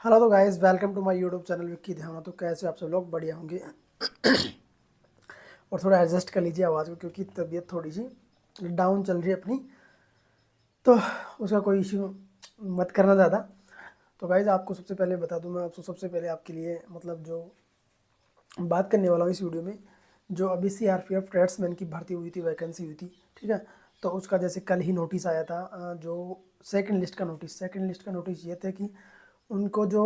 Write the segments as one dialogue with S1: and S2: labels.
S1: Hello तो guys, welcome to my YouTube channel Vicky Dhyan. तो कैसे आप सब लोग? बढ़िया होंगे। और थोड़ा एडजस्ट कर लीजिए आवाज़ को, क्योंकि तबीयत थोड़ी सी डाउन चल रही है अपनी। तो उसका कोई इशू मत करना ज़्यादा। तो गाइस, आपको सबसे पहले बता दूं, मैं आपको सबसे पहले आपके लिए मतलब जो बात करने वाला हूँ इस वीडियो में, जो अभी सीआरपीएफ ट्रेड्समैन की भर्ती हुई थी, वैकेंसी हुई थी, ठीक है। तो उसका जैसे कल ही नोटिस आया था, जो सेकंड लिस्ट का नोटिस ये थे कि उनको जो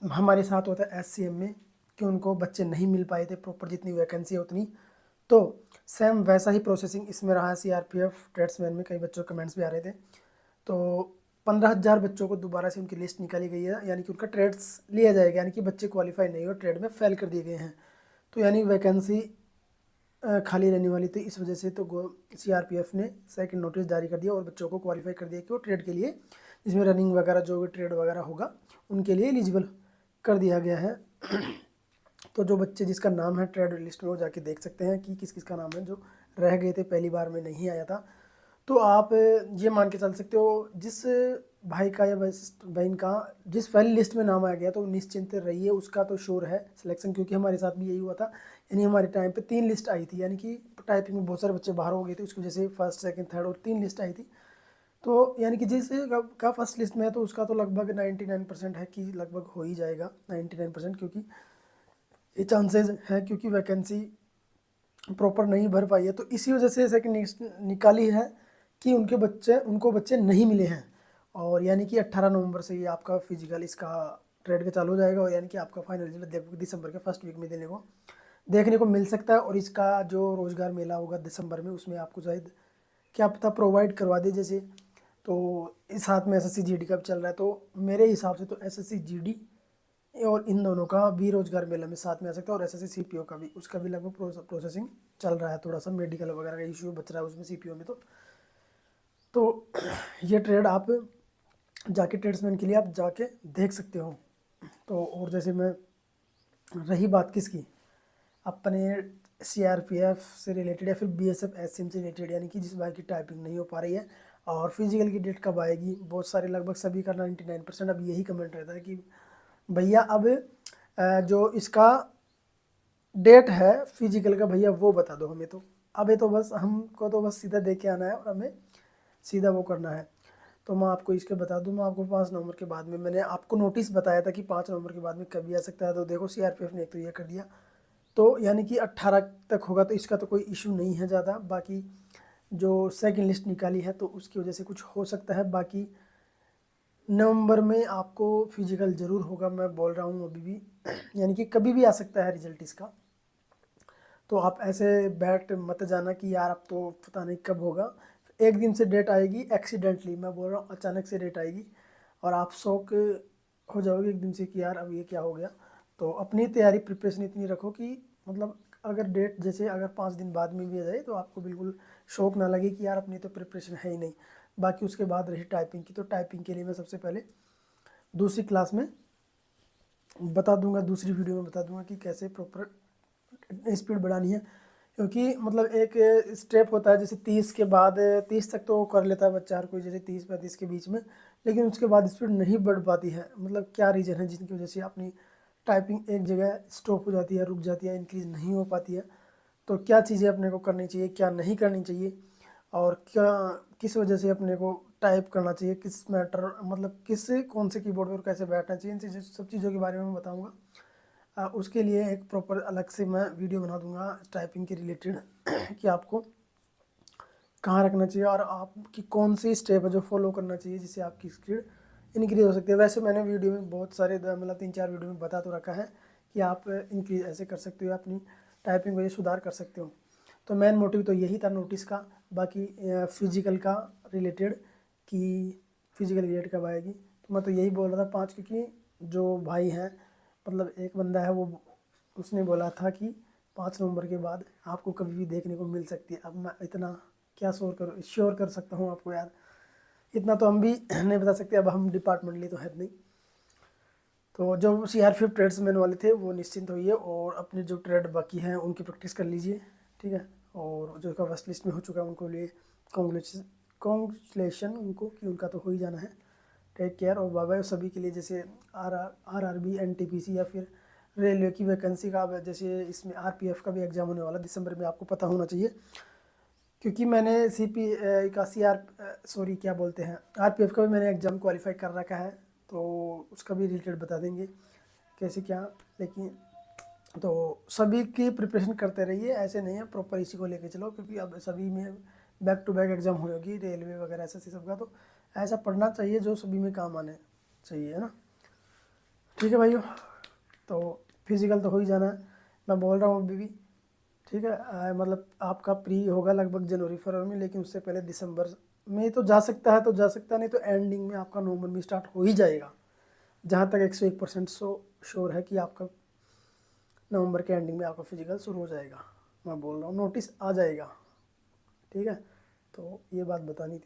S1: हमारे साथ होता है एससीएम में, कि उनको बच्चे नहीं मिल पाए थे प्रॉपर, जितनी वैकेंसी है उतनी। तो सेम वैसा ही प्रोसेसिंग इसमें रहा है सीआरपीएफ ट्रेड्समैन में। कई बच्चों के कमेंट्स भी आ रहे थे। तो 15,000 बच्चों को दोबारा से उनकी लिस्ट निकाली गई है, यानी कि उनका ट्रेड्स लिया जाएगा, यानी कि बच्चे क्वालिफाई नहीं हो, ट्रेड में फेल कर दिए गए हैं। तो यानी वैकेंसी खाली रहने वाली थी, इस वजह से तो सीआरपीएफ ने सेकंड नोटिस जारी कर दिया और बच्चों को क्वालिफाई कर दिया कि वो ट्रेड के लिए, जिसमें रनिंग वगैरह जो भी ट्रेड वगैरह होगा, उनके लिए एलिजिबल कर दिया गया है। तो जो बच्चे जिसका नाम है ट्रेड लिस्ट में, वो जाके देख सकते हैं कि किस किस का नाम है, जो रह गए थे, पहली बार में नहीं आया था। तो आप ये मान के चल सकते हो, जिस भाई का या बहन का जिस पहली लिस्ट में नाम आ गया, तो निश्चिंत रहिए, उसका तो श्योर है सिलेक्शन, क्योंकि हमारे साथ भी यही हुआ था। यानी हमारे टाइम पे 3 लिस्ट आई थी, यानी कि टाइपिंग में बहुत सारे बच्चे बाहर हो गए थे, उसकी वजह से फर्स्ट सेकंड थर्ड और 3 लिस्ट आई थी। तो यानी कि जिस का फर्स्ट लिस्ट में है, तो उसका तो लगभग 99% है कि लगभग हो ही जाएगा 99%, क्योंकि ये चांसेस है, क्योंकि वैकेंसी प्रॉपर नहीं भर पाई है। तो इसी वजह से सेकंड लिस्ट निकाली है कि उनको बच्चे नहीं मिले हैं। और यानी कि 18 नवंबर से ये आपका फिजिकल इसका ट्रेड का चालू हो जाएगा, और यानी कि आपका फाइनल रिजल्ट दिसंबर के फर्स्ट वीक में देखने को मिल सकता है। और इसका जो रोज़गार मेला होगा दिसंबर में, उसमें आपको शायद क्या पता प्रोवाइड करवा दे। जैसे तो इस हाथ में एसएससी जीडी का भी चल रहा है, तो मेरे हिसाब से तो एसएससी जीडी और इन दोनों का भी रोजगार मेला में साथ में आ सकता है। और एसएससी सीपीओ का भी, उसका भी लगभग प्रोसेसिंग चल रहा है, थोड़ा सा मेडिकल वगैरह का इशू बच रहा है उसमें सीपीओ में। तो ये ट्रेड आप जाके ट्रेड्समैन के लिए आप जाके देख सकते हो। तो और जैसे मैं, रही बात किसकी, अपने सीआरपीएफ से रिलेटेड या फिर बीएसएफ एसएम से रिलेटेड, यानी कि जिस भाई की टाइपिंग नहीं हो पा रही है और फिजिकल की डेट कब आएगी, बहुत सारे लगभग सभी का 99% अब यही कमेंट रहता है कि भैया अब जो इसका डेट है फिजिकल का, भैया वो बता दो हमें। तो अब ये तो बस हमको तो बस सीधा दे के आना है और हमें सीधा वो करना है। तो मैं आपको इसके बता दूं, मैं आपको 5 नवंबर के बाद में, मैंने आपको नोटिस बताया था कि 5 नवंबर के बाद में कभी आ सकता है। तो देखो सीआरपीएफ ने एक तो ये कर दिया, तो यानी कि 18 तक होगा, तो इसका तो कोई इशू नहीं है ज़्यादा। बाकी जो सेकंड लिस्ट निकाली है, तो उसकी वजह से कुछ हो सकता है। बाकी नवंबर में आपको फिजिकल ज़रूर होगा, मैं बोल रहा हूँ अभी भी। यानी कि कभी भी आ सकता है रिजल्ट इसका। तो आप ऐसे बैठ मत जाना कि यार अब तो पता नहीं कब होगा। एक दिन से डेट आएगी, एक्सीडेंटली मैं बोल रहा हूँ, अचानक से डेट आएगी और आप शौक हो जाओगे एक दिन से कि यार अब ये क्या हो गया। तो अपनी तैयारी प्रिपरेशन इतनी रखो कि मतलब अगर डेट जैसे अगर 5 दिन बाद में भी आ जाए, तो आपको बिल्कुल शौक ना लगे कि यार अपनी तो प्रिपरेशन है ही नहीं। बाकी उसके बाद रही टाइपिंग की, तो टाइपिंग के लिए मैं सबसे पहले दूसरी क्लास में बता दूंगा, दूसरी वीडियो में बता दूंगा कि कैसे प्रॉपर स्पीड बढ़ानी है। क्योंकि मतलब एक स्टेप होता है, जैसे 30 के बाद, 30 तक तो कर लेता है बच्चा हर कोई, जैसे 30-35 के बीच में। लेकिन उसके बाद स्पीड नहीं बढ़ पाती है, मतलब क्या रीज़न है जिनकी वजह से अपनी टाइपिंग एक जगह स्टॉप हो जाती है, रुक जाती है, इंक्रीज नहीं हो पाती है। तो क्या चीज़ें अपने को करनी चाहिए, क्या नहीं करनी चाहिए, और क्या किस वजह से अपने को टाइप करना चाहिए, किस मैटर मतलब किस कौन से कीबोर्ड पर कैसे बैठना चाहिए, इन चीज़ों सब चीज़ों के बारे में मैं बताऊँगा। उसके लिए एक प्रॉपर अलग से मैं वीडियो बना दूंगा टाइपिंग के रिलेटेड कि आपको कहाँ रखना चाहिए और आपकी कौन सी स्टेप है जो फॉलो करना चाहिए, जिससे आपकी स्पीड इंक्रीज हो सकती है। वैसे मैंने वीडियो में बहुत सारे मतलब 3-4 वीडियो में बता तो रखा है कि आप इंक्रीज ऐसे कर सकते हो, अपनी टाइपिंग को ये सुधार कर सकते हो। तो मेन मोटिव तो यही था नोटिस का। बाकी फिजिकल का रिलेटेड कि फिजिकल रिलेटेड कब आएगी, तो मैं तो यही बोल रहा था 5, क्योंकि जो भाई हैं, मतलब एक बंदा है, वो उसने बोला था कि 5 नवंबर के बाद आपको कभी भी देखने को मिल सकती है। अब मैं इतना क्या श्योर कर सकता हूँ आपको यार, इतना तो हम भी नहीं बता सकते, अब हम डिपार्टमेंटली तो है नहीं। तो जो सीआरपीएफ ट्रेड्समैन वाले थे वो निश्चिंत होइए, और अपने जो ट्रेड बाकी हैं उनकी प्रैक्टिस कर लीजिए, ठीक है। और जो का फर्स्ट लिस्ट में हो चुका है उनको लिए कॉन्ग्रेचुलेशन उनको, कि उनका तो हो ही जाना है। टेक केयर और बाय बाय। सभी के लिए जैसे आरआरबी, एनटीपीसी या फिर रेलवे की वैकेंसी का, जैसे इसमें आरपीएफ का भी एग्ज़ाम होने वाला दिसंबर में, आपको पता होना चाहिए, क्योंकि मैंने सीपी का सॉरी क्या बोलते हैं, आरपीएफ का भी मैंने एग्ज़ाम क्वालिफाई कर रखा है, तो उसका भी रिलेटेड बता देंगे कैसे क्या। लेकिन तो सभी की प्रिपरेशन करते रहिए, ऐसे नहीं है प्रॉपर इसी को लेके चलो, क्योंकि अब सभी में बैक टू बैक एग्ज़ाम होगी, रेलवे वगैरह ऐसा सबका, तो ऐसा पढ़ना चाहिए जो सभी में काम आने चाहिए, है ना। ठीक है भाइयों, तो फिज़िकल तो हो ही जाना है, मैं बोल रहा हूँ अभी भी, ठीक है। मतलब आपका प्री होगा लगभग जनवरी फरवरी में, लेकिन उससे पहले दिसंबर में तो जा सकता है, तो जा सकता नहीं तो एंडिंग में आपका नवंबर में स्टार्ट हो ही जाएगा। जहाँ तक 101% श्योर है कि आपका नवंबर के एंडिंग में आपका फिजिकल शुरू हो जाएगा, मैं बोल रहा हूँ, नोटिस आ जाएगा। ठीक है, तो ये बात बतानी थी।